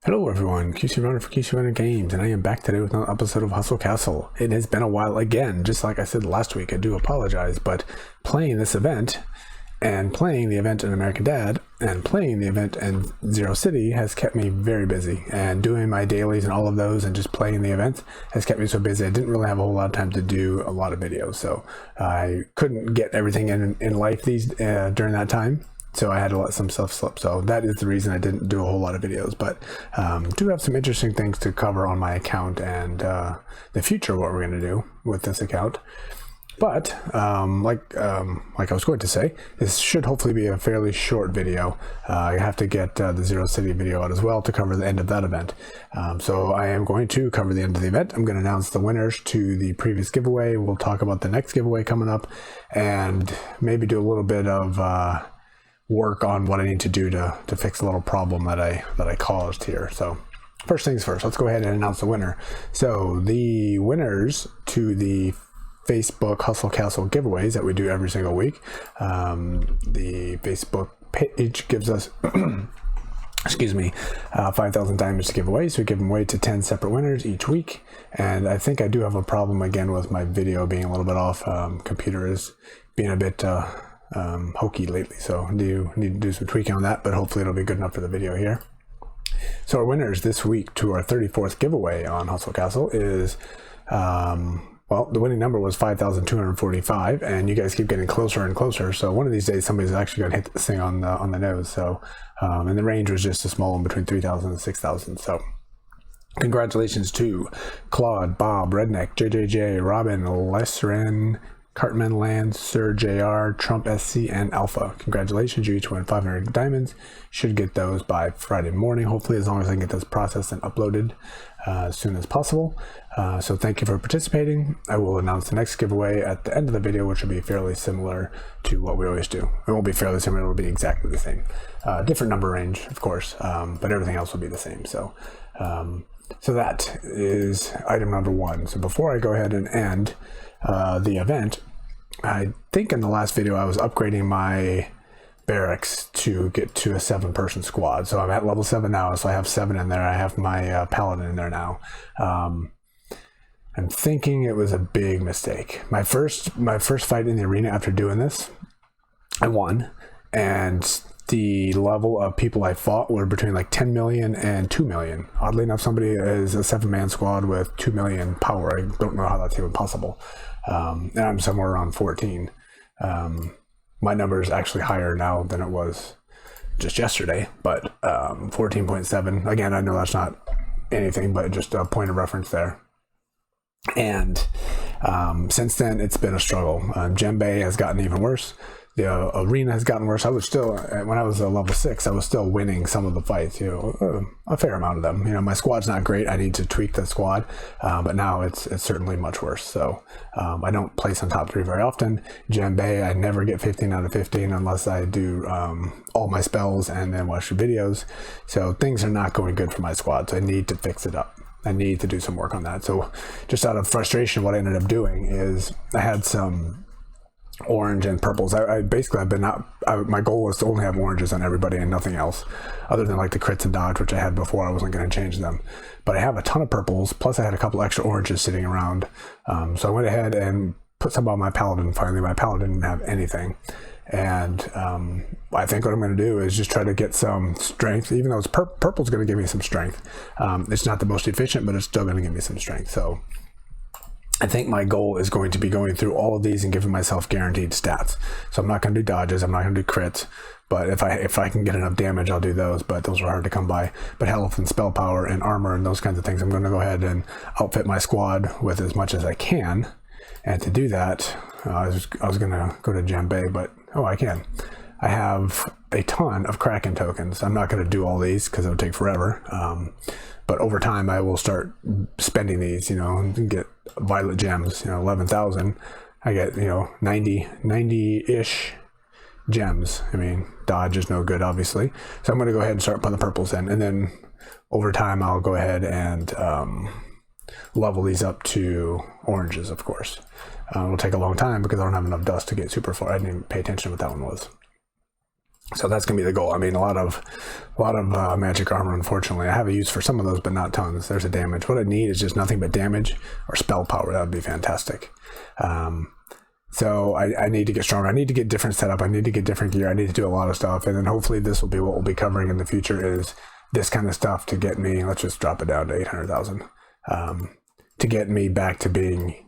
Hello everyone, QC Runner for QC Runner Games, and I am back today with another episode of Hustle Castle. It has been a while again, just like I said last week. I do apologize, but playing this event, and playing the event in American Dad, and playing the event in Zero City has kept me very busy, and doing my dailies and all of those, and just playing the events has kept me so busy. I didn't really have a whole lot of time to do a lot of videos, so I couldn't get everything in life during that time. So I had to let some stuff slip. So that is the reason I didn't do a whole lot of videos, but do have some interesting things to cover on my account and the future, what we're going to do with this account. But like I was going to say, this should hopefully be a fairly short video. I have to get the Zero City video out as well to cover the end of that event. So I am going to cover the end of the event. I'm going to announce the winners to the previous giveaway. We'll talk about the next giveaway coming up, and maybe do a little bit of work on what I need to do to fix a little problem that I caused here. So first things first, let's go ahead and announce the winner. So the winners to the Facebook Hustle Castle giveaways that we do every single week, the Facebook page gives us 5,000 diamonds to give away, so we give them away to 10 separate winners each week. And I think I do have a problem again with my video being a little bit off. Computer is being a bit hokey lately, so do need to do some tweaking on that, but hopefully it'll be good enough for the video here. So our winners this week to our 34th giveaway on Hustle Castle is well, the winning number was 5,245, and you guys keep getting closer and closer, so one of these days somebody's actually going to hit this thing on the nose. So and the range was just a small one between 3,000 and 6,000. So congratulations to Claude, Bob, Redneck, JJJ, Robin, Lesren, Cartman Land, Sir JR, Trump SC, and Alpha. Congratulations, you each win 500 diamonds. Should get those by Friday morning, hopefully, as long as I can get those processed and uploaded as soon as possible. So thank you for participating. I will announce the next giveaway at the end of the video, which will be fairly similar to what we always do. It won't be fairly similar, it will be exactly the same. Different number range, of course, but everything else will be the same. So that is item number one. So before I go ahead and end the event, I think in the last video I was upgrading my barracks to get to a 7-person squad. So I'm at level 7 now, so I have 7 in there. I have my paladin in there now. I'm thinking it was a big mistake. My first fight in the arena after doing this, I won, and the level of people I fought were between like 10 million and 2 million. Oddly enough, somebody is a 7-man squad with 2 million power. I don't know how that's even possible. And I'm somewhere around 14. My number is actually higher now than it was just yesterday, but 14.7. Again, I know that's not anything, but just a point of reference there. And since then, it's been a struggle. Djembe has gotten even worse. The arena has gotten worse. I was still, when I was level 6, I was still winning some of the fights, a fair amount of them. My squad's not great. I need to tweak the squad, but now it's certainly much worse. So I don't place on top 3 very often. Djembe, I never get 15 out of 15 unless I do all my spells and then watch the videos. So things are not going good for my squad, so I need to fix it up. I need to do some work on that. So just out of frustration, what I ended up doing is I had some orange and purples. I've been my goal was to only have oranges on everybody and nothing else, other than like the crits and dodge, which I had before. I wasn't going to change them, but I have a ton of purples, plus I had a couple extra oranges sitting around. So I went ahead and put some on my paladin. Finally, my paladin didn't have anything, and I think what I'm going to do is just try to get some strength. Even though it's purple's going to give me some strength, it's not the most efficient, but it's still going to give me some strength. So I think my goal is going to be going through all of these and giving myself guaranteed stats. So I'm not going to do dodges, I'm not going to do crits, but if I can get enough damage, I'll do those, but those are hard to come by. But health and spell power and armor and those kinds of things, I'm going to go ahead and outfit my squad with as much as I can. And to do that, I was going to go to Djembe, but I can. I have a ton of Kraken tokens. I'm not going to do all these because it would take forever. But over time, I will start spending these, and get violet gems, 11,000. I get, 90-ish gems. I mean, dodge is no good, obviously. So I'm going to go ahead and start putting the purples in. And then over time, I'll go ahead and level these up to oranges, of course. It'll take a long time because I don't have enough dust to get super far. I didn't even pay attention to what that one was. So that's gonna be the goal. I mean, a lot of magic armor. Unfortunately, I have a use for some of those, but not tons. There's a damage. What I need is just nothing but damage or spell power. That would be fantastic. So I need to get stronger. I need to get different setup. I need to get different gear. I need to do a lot of stuff, and then hopefully this will be what we'll be covering in the future. Is this kind of stuff to get me. Let's just drop it down to 800,000. To get me back to being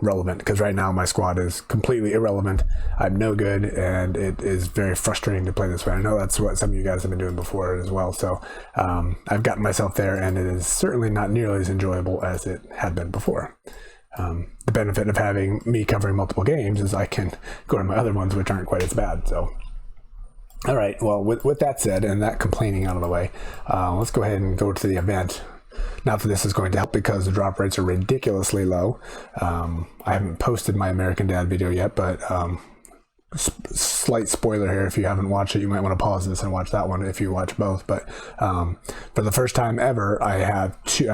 relevant, because right now my squad is completely irrelevant. I'm no good, and it is very frustrating to play this way. I know that's what some of you guys have been doing before as well, so I've gotten myself there, and it is certainly not nearly as enjoyable as it had been before. The benefit of having me covering multiple games is I can go to my other ones, which aren't quite as bad. So all right, well, with that said, and that complaining out of the way, let's go ahead and go to the event. Not that this is going to help because the drop rates are ridiculously low. I haven't posted my American Dad video yet, but slight spoiler here. If you haven't watched it, you might want to pause this and watch that one if you watch both. But for the first time ever, I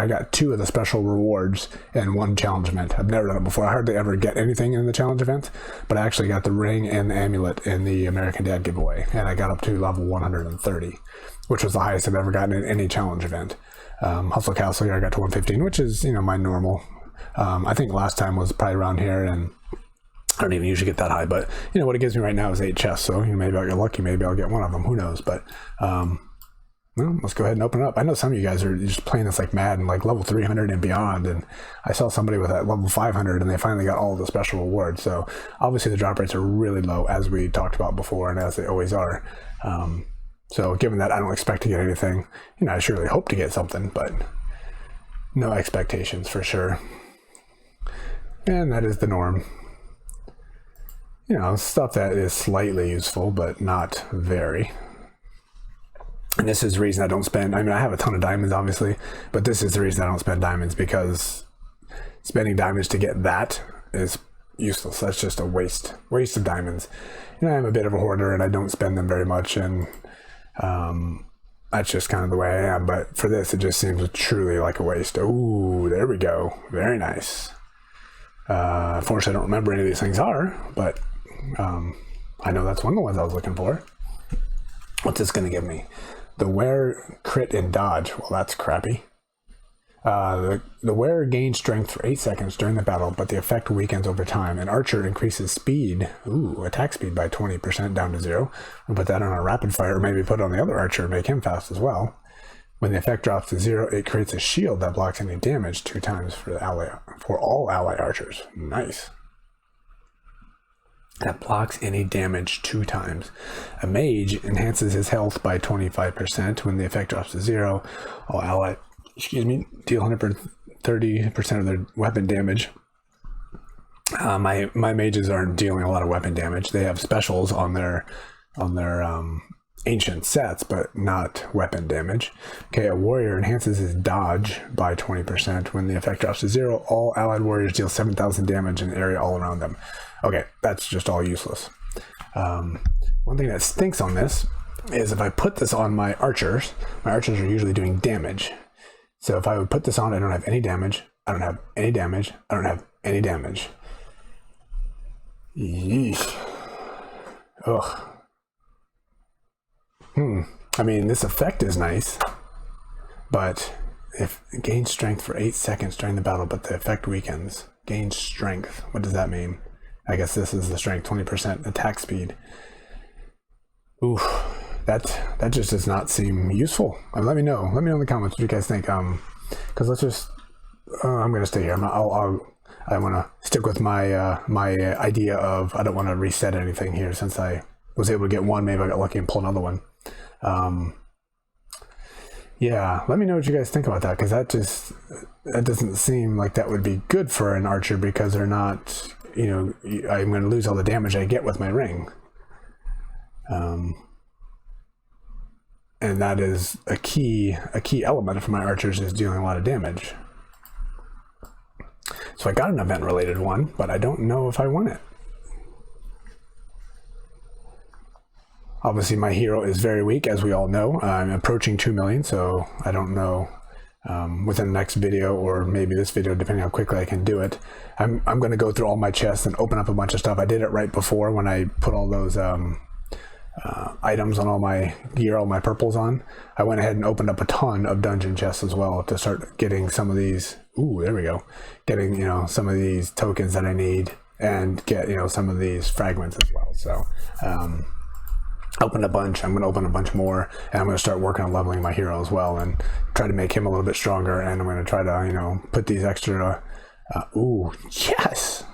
got 2 of the special rewards in one challenge event. I've never done it before. I hardly ever get anything in the challenge event, but I actually got the ring and the amulet in the American Dad giveaway, and I got up to level 130, which was the highest I've ever gotten in any challenge event. Hustle Castle here I got to 115, which is, you know, my normal. I think last time was probably around here, and I don't even usually get that high, but you know what it gives me right now is 8 chests, so you know, maybe I'll get lucky, maybe I'll get one of them, who knows. But well, let's go ahead and open it up. I know some of you guys are just playing this like mad and like level 300 and beyond, and I saw somebody with that level 500 and they finally got all of the special rewards. So obviously the drop rates are really low, as we talked about before, and as they always are. So given that I don't expect to get anything, you know, I surely hope to get something, but no expectations for sure. And that is the norm. You know, stuff that is slightly useful, but not very. And this is the reason I don't spend, I mean, I have a ton of diamonds, obviously, but this is the reason I don't spend diamonds, because spending diamonds to get that is useless. That's just a waste of diamonds. You know, I'm a bit of a hoarder, and I don't spend them very much, and that's just kind of the way I am. But for this, it just seems truly like a waste. Oh, there we go. Very nice. Unfortunately, I don't remember any of these things are, but I know that's one of the ones I was looking for. What's this going to give me? The wear, crit, and dodge. Well, that's crappy. The wearer gains strength for 8 seconds during the battle, but the effect weakens over time. An archer increases speed, attack speed by 20% down to 0. We'll put that on a rapid fire, or maybe put it on the other archer and make him fast as well. When the effect drops to 0, it creates a shield that blocks any damage 2 times for all ally archers. Nice. That blocks any damage 2 times. A mage enhances his health by 25% when the effect drops to 0. All ally deal 130% of their weapon damage. My mages aren't dealing a lot of weapon damage. They have specials on their ancient sets, but not weapon damage. Okay, a warrior enhances his dodge by 20% when the effect drops to 0. All allied warriors deal 7,000 damage in the area all around them. Okay, that's just all useless. One thing that stinks on this is if I put this on my archers are usually doing damage. So if I would put this on, I don't have any damage. I don't have any damage. I don't have any damage. Yeesh. Ugh. I mean, this effect is nice, but if it gains strength for 8 seconds during the battle, but the effect weakens. Gains strength. What does that mean? I guess this is the strength, 20% attack speed. Oof. That just does not seem useful. Let me know in the comments what you guys think. Because let's just, I'm gonna stay here. I want to stick with my my idea of I don't want to reset anything here, since I was able to get one. Maybe I got lucky and pull another one. Yeah, let me know what you guys think about that, because that doesn't seem like that would be good for an archer, because they're not, you know, I'm going to lose all the damage I get with my ring. And that is a key element for my archers, is dealing a lot of damage. So I got an event related one, but I don't know if I want it. Obviously my hero is very weak, as we all know. I'm approaching 2 million, so I don't know within the next video, or maybe this video, depending how quickly I can do it. I'm going to go through all my chests and open up a bunch of stuff. I did it right before when I put all those items on all my gear, all my purples on, I went ahead and opened up a ton of dungeon chests as well to start getting some of these. Ooh, there we go. Getting, you know, some of these tokens that I need and get, you know, some of these fragments as well. So, opened a bunch. I'm going to open a bunch more, and I'm going to start working on leveling my hero as well and try to make him a little bit stronger. And I'm going to try to, you know, put these extra. Ooh, yes,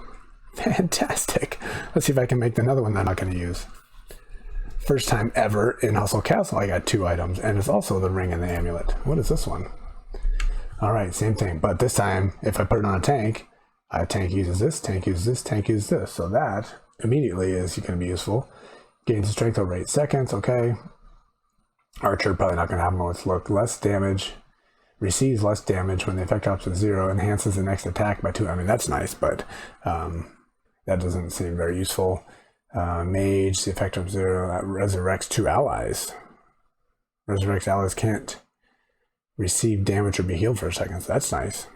fantastic. Let's see if I can make another one that I'm not going to use. First time ever in Hustle Castle, I got 2 items, and it's also the ring and the amulet. What is this one? All right, same thing, but this time, if I put it on a tank uses this, tank uses this, tank uses this. So that immediately is going to be useful. Gains strength over 8 seconds, okay. Archer, probably not going to have most look. Less damage, receives less damage when the effect drops to 0, enhances the next attack by 2. I mean, that's nice, but that doesn't seem very useful. Mage, the effect of 0, that resurrects 2 allies. Resurrects allies can't receive damage or be healed for a second, so that's nice.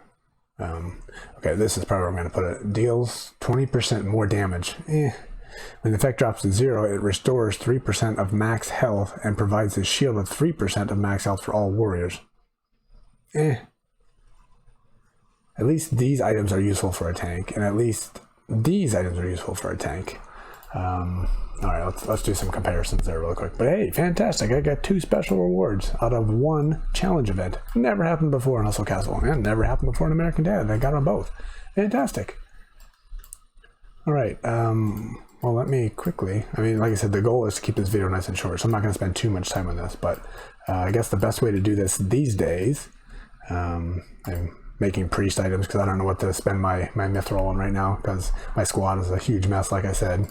Okay, this is probably where I'm going to put it. Deals 20% more damage. When the effect drops to 0, it restores 3% of max health and provides a shield of 3% of max health for all warriors. At least these items are useful for a tank, and at least these items are useful for a tank. All right, let's do some comparisons there real quick. But hey, fantastic! I got 2 special rewards out of 1 challenge event. Never happened before in Hustle Castle, and never happened before in American Dad. I got on both. Fantastic. All right. Well, let me quickly. I mean, like I said, the goal is to keep this video nice and short, so I'm not going to spend too much time on this. But I guess the best way to do this these days, I'm making priest items because I don't know what to spend my mithril on right now because my squad is a huge mess, like I said.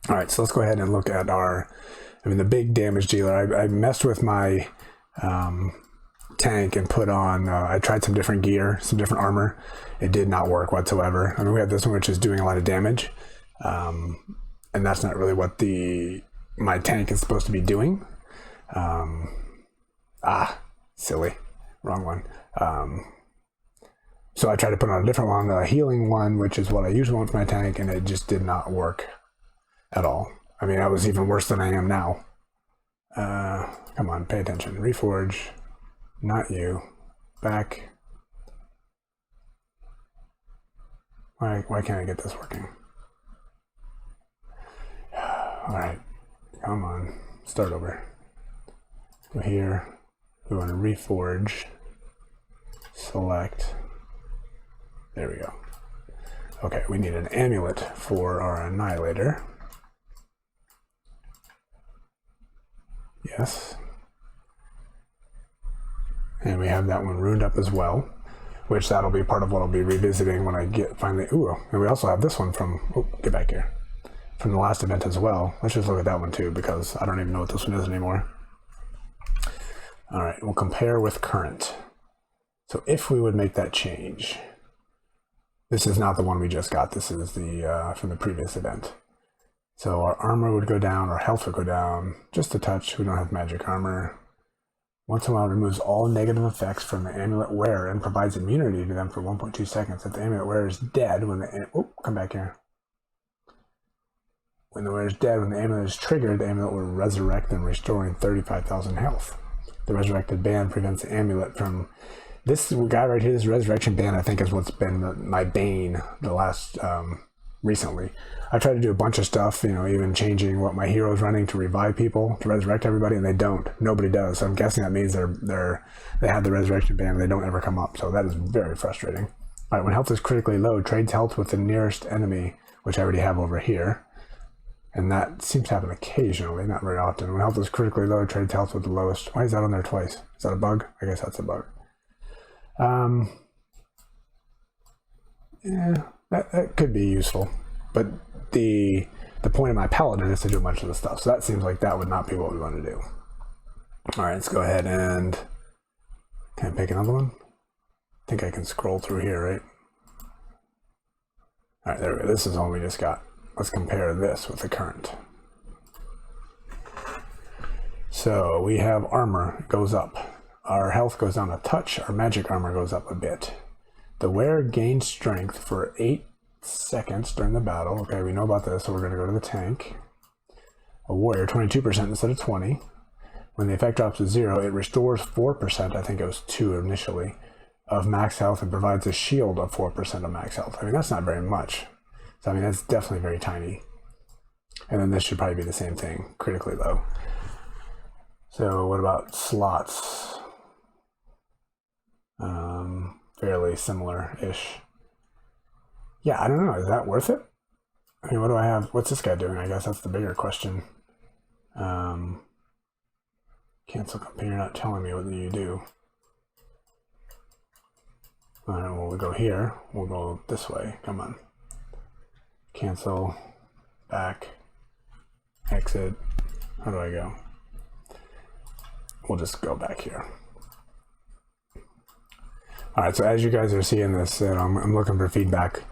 All right, so let's go ahead and look at the big damage dealer. I messed with my tank and put on, I tried some different gear, some different armor. It did not work whatsoever. I mean, we have this one which is doing a lot of damage, and that's not really what my tank is supposed to be doing. Silly, wrong one. So I tried to put on a different one, the healing one, which is what I usually want for my tank, and it just did not work at all. I mean, I was even worse than I am now. Come on, pay attention. Reforge, not you. Back. Why can't I get this working? All right, come on, start over. Go here. We want to reforge. Select. There we go. Okay, we need an amulet for our annihilator. Yes. And we have that one ruined up as well, which that'll be part of what I'll be revisiting when I get finally. Ooh, and we also have this one from, get back here, from the last event as well. Let's just look at that one too, because I don't even know what this one is anymore. All right, we'll compare with current. So if we would make that change, this is not the one we just got. This is the from the previous event. So our armor would go down, our health would go down, just a touch. We don't have magic armor. Once in a while, removes all negative effects from the amulet wearer and provides immunity to them for 1.2 seconds. If the amulet wearer is dead when come back here. When the wearer is dead, when the amulet is triggered, the amulet will resurrect them, restoring 35,000 health. The resurrected band prevents the amulet from. This guy right here, this resurrection band, I think is what's been my bane the last recently. I tried to do a bunch of stuff, even changing what my hero is running to revive people, to resurrect everybody, and they don't. Nobody does. So I'm guessing that means they have the resurrection band and they don't ever come up. So that is very frustrating. All right, when health is critically low, trades health with the nearest enemy, which I already have over here. And that seems to happen occasionally, not very often. When health is critically low, trades health with the lowest. Why is that on there twice? Is that a bug? I guess that's a bug. Yeah, that could be useful, but the point of my paladin is to do a bunch of the stuff, so that seems like that would not be what we want to do. All right, let's go ahead and can I pick another one? I think I can scroll through here, right? All right, there we go. This is the one we just got. Let's compare this with the current. So we have armor goes up. Our health goes down a touch. Our magic armor goes up a bit. The wearer gains strength for 8 seconds during the battle. Okay, we know about this, so we're going to go to the tank. a warrior 22% instead of 20. When the effect drops to 0, it restores 4%, I think it was 2 initially, of max health and provides a shield of 4% of max health. I mean, that's not very much. So I mean, that's definitely very tiny. And then this should probably be the same thing, critically low. So what about slots? Fairly similar-ish. Yeah, I don't know. Is that worth it? I mean, what do I have? What's this guy doing? I guess that's the bigger question. Cancel company. You're not telling me what you do. All right, well, we'll go here. We'll go this way. Come on. Cancel. Back. Exit. How do I go? We'll just go back here. All right, so as you guys are seeing this, I'm looking for feedback.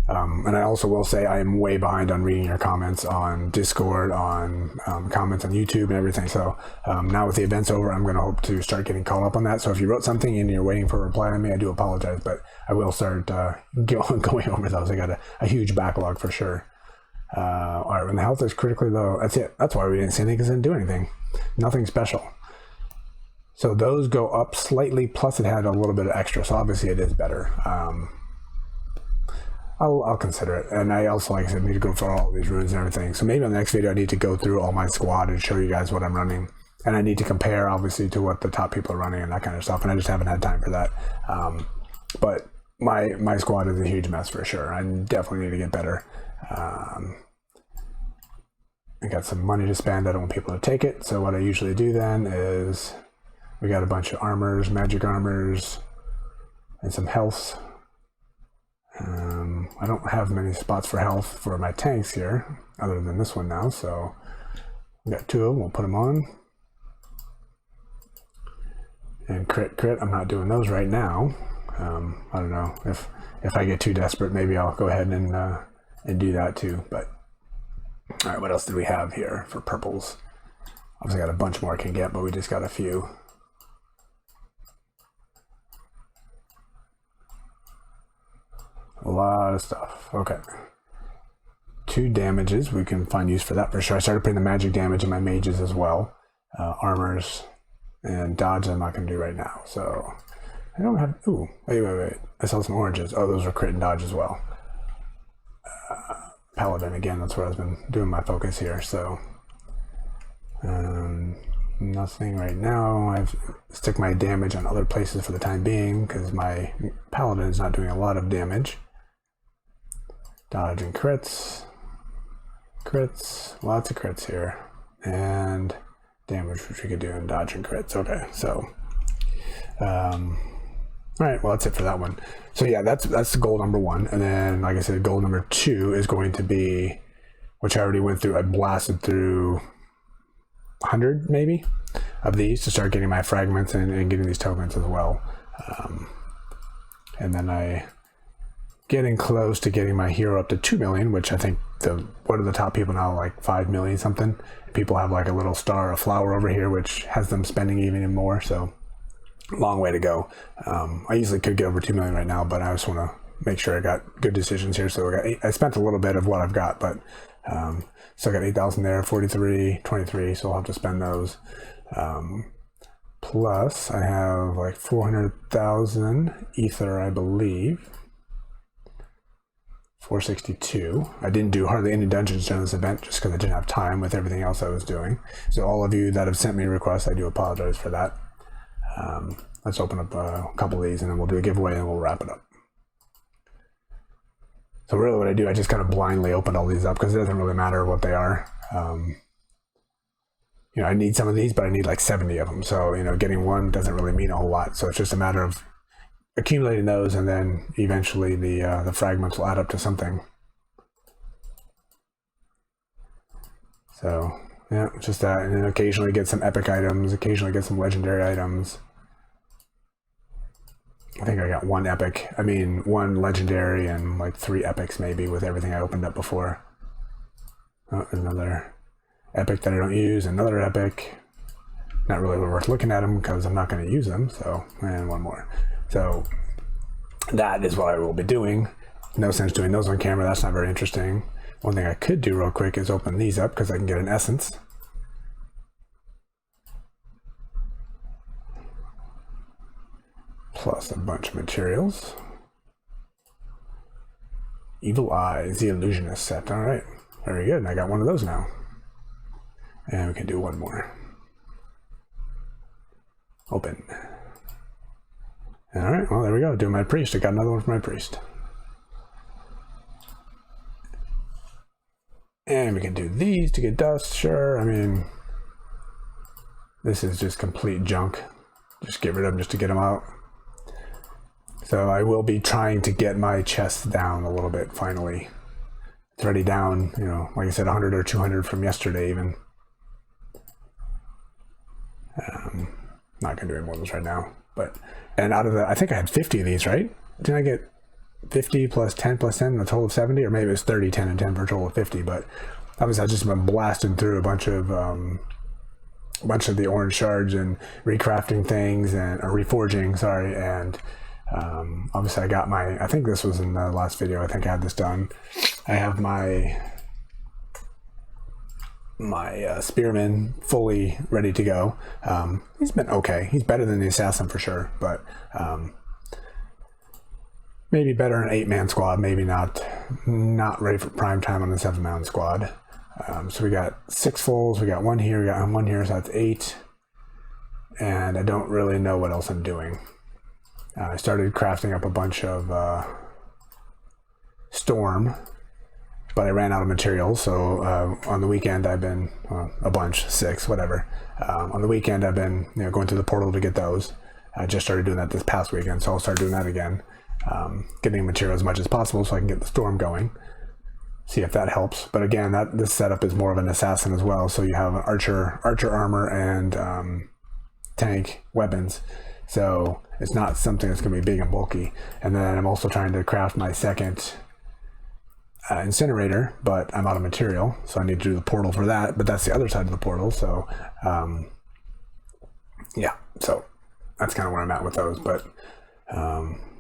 And I also will say I am way behind on reading your comments on Discord, on comments on YouTube and everything. So now with the events over, I'm going to hope to start getting caught up on that. So if you wrote something and you're waiting for a reply on me, I do apologize, but I will start going over those. I got a huge backlog for sure. All right, when the health is critically low, that's it. That's why we didn't see anything, because it didn't do anything. Nothing special. So those go up slightly, plus it had a little bit of extra, so obviously it is better. I'll consider it. And I also, like I said, need to go through all these runes and everything. So maybe on the next video I need to go through all my squad and show you guys what I'm running. And I need to compare, obviously, to what the top people are running and that kind of stuff. And I just haven't had time for that. But my squad is a huge mess for sure. I definitely need to get better. I got some money to spend. I don't want people to take it. So what I usually do then is... we got a bunch of armors, magic armors, and some healths. I don't have many spots for health for my tanks here, other than this one now, so we got 2 of them, we'll put them on. And crit, I'm not doing those right now. I don't know, if I get too desperate, maybe I'll go ahead and do that too, but... all right, what else did we have here for purples? Obviously got a bunch more I can get, but we just got a few. A lot of stuff. Okay. 2 damages. We can find use for that for sure. I started putting the magic damage in my mages as well. Armors and dodge I'm not going to do right now. So I don't have... ooh, wait. I saw some oranges. Oh, those are crit and dodge as well. Paladin again. That's where I've been doing my focus here. So nothing right now. I've stick my damage on other places for the time being because my paladin is not doing a lot of damage. Dodge and crits, lots of crits here, and damage which we could do in dodge and crits. Okay, so all right, well that's it for that one. So yeah, that's goal number 1, and then like I said, goal number 2 is going to be, which I already went through. I blasted through 100 maybe of these to start getting my fragments and getting these tokens as well. And then I getting close to getting my hero up to 2 million, which I think what are the top people now, like 5 million something. People have like a little star of flower over here, which has them spending even more. So long way to go. I easily could get over 2 million right now, but I just want to make sure I got good decisions here. So I spent a little bit of what I've got, but still got 8,000 there, 43, 23. So I'll have to spend those. Plus I have like 400,000 ether, I believe. 462. I didn't do hardly any dungeons during this event just because I didn't have time with everything else I was doing. So all of you that have sent me requests, I do apologize for that. Let's open up a couple of these and then we'll do a giveaway and we'll wrap it up. So really what I do, I just kind of blindly open all these up because it doesn't really matter what they are. You know, I need some of these, but I need like 70 of them. So, you know, getting one doesn't really mean a whole lot. So it's just a matter of accumulating those, and then eventually the fragments will add up to something. So yeah, just that, and then occasionally get some epic items, occasionally get some legendary items. I think I got 1 epic, I mean 1 legendary and like 3 epics maybe with everything I opened up before. Oh, another epic that I don't use, another epic. Not really worth looking at them because I'm not going to use them. So, and 1 more. So that is what I will be doing. No sense doing those on camera. That's not very interesting. One thing I could do real quick is open these up because I can get an essence. plus a bunch of materials. Evil Eyes, the Illusionist set. All right, very good. And I got one of those now. And we can do one more. Open. All right, well, there we go. Do my priest. I got another one for my priest. And we can do these to get dust. Sure, I mean, this is just complete junk. Just get rid of them just to get them out. So I will be trying to get my chest down a little bit finally. It's already down, you know, like I said, 100 or 200 from yesterday even. Not gonna do any more of those right now. But, and out of the, I think I had 50 of these, right? Didn't I get 50 plus 10 plus 10, a total of 70? Or maybe it was 30, 10, and 10 for a total of 50. But obviously I've just been blasting through a bunch of the orange shards and recrafting things and reforging, sorry, and obviously I got my, I think this was in the last video, I think I had this done. I have my spearman fully ready to go. He's been okay. He's better than the assassin for sure, but maybe better an 8-man squad, maybe not ready for prime time on the 7-man squad. So we got 6 fulls, we got 1 here, we got 1 here, so that's 8. And I don't really know what else I'm doing. I started crafting up a bunch of storm, but I ran out of materials. So on the weekend I've been, a bunch, 6, whatever. On the weekend I've been, you know, going through the portal to get those. I just started doing that this past weekend, so I'll start doing that again. Getting material as much as possible so I can get the storm going. See if that helps. But again, this setup is more of an assassin as well. So you have an archer armor and tank weapons. So it's not something that's going to be big and bulky. And then I'm also trying to craft my second incinerator, but I'm out of material. So I need to do the portal for that. But that's the other side of the portal. So yeah, so that's kind of where I'm at with those. But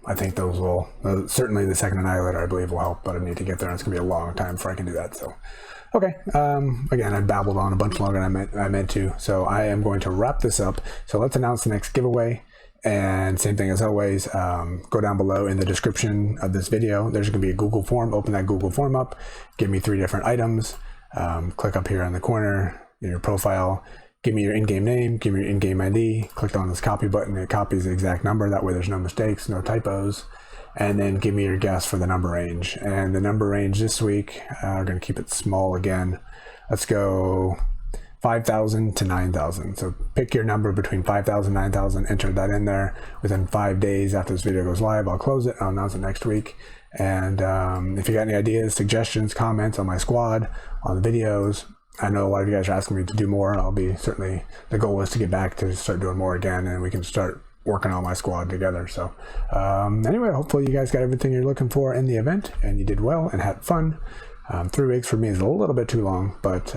I think those will, certainly the second annihilator I believe will help, but I need to get there and it's gonna be a long time before I can do that. So okay, again, I babbled on a bunch longer than I meant to, so I am going to wrap this up. So let's announce the next giveaway, and same thing as always, go down below in the description of this video. There's gonna be a Google form. Open that Google form up, give me 3 different items, click up here in the corner in your profile, give me your in-game name, give me your in-game ID, click on this copy button, it copies the exact number, that way there's no mistakes, no typos, and then give me your guess for the number range. And the number range this week, we're going to keep it small again. Let's go 5,000 to 9,000. So pick your number between 5,000 and 9,000, enter that in there. Within 5 days after this video goes live, I'll close it, I'll announce it next week. And if you got any ideas, suggestions, comments on my squad, on the videos, I know a lot of you guys are asking me to do more. I'll be certainly, the goal is to get back to start doing more again, and we can start working on my squad together. So anyway, hopefully you guys got everything you're looking for in the event and you did well and had fun. 3 weeks for me is a little bit too long, but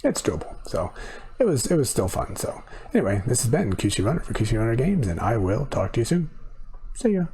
it's doable. So it was still fun. So anyway, this has been QC Runner for QC Runner Games, and I will talk to you soon. See ya.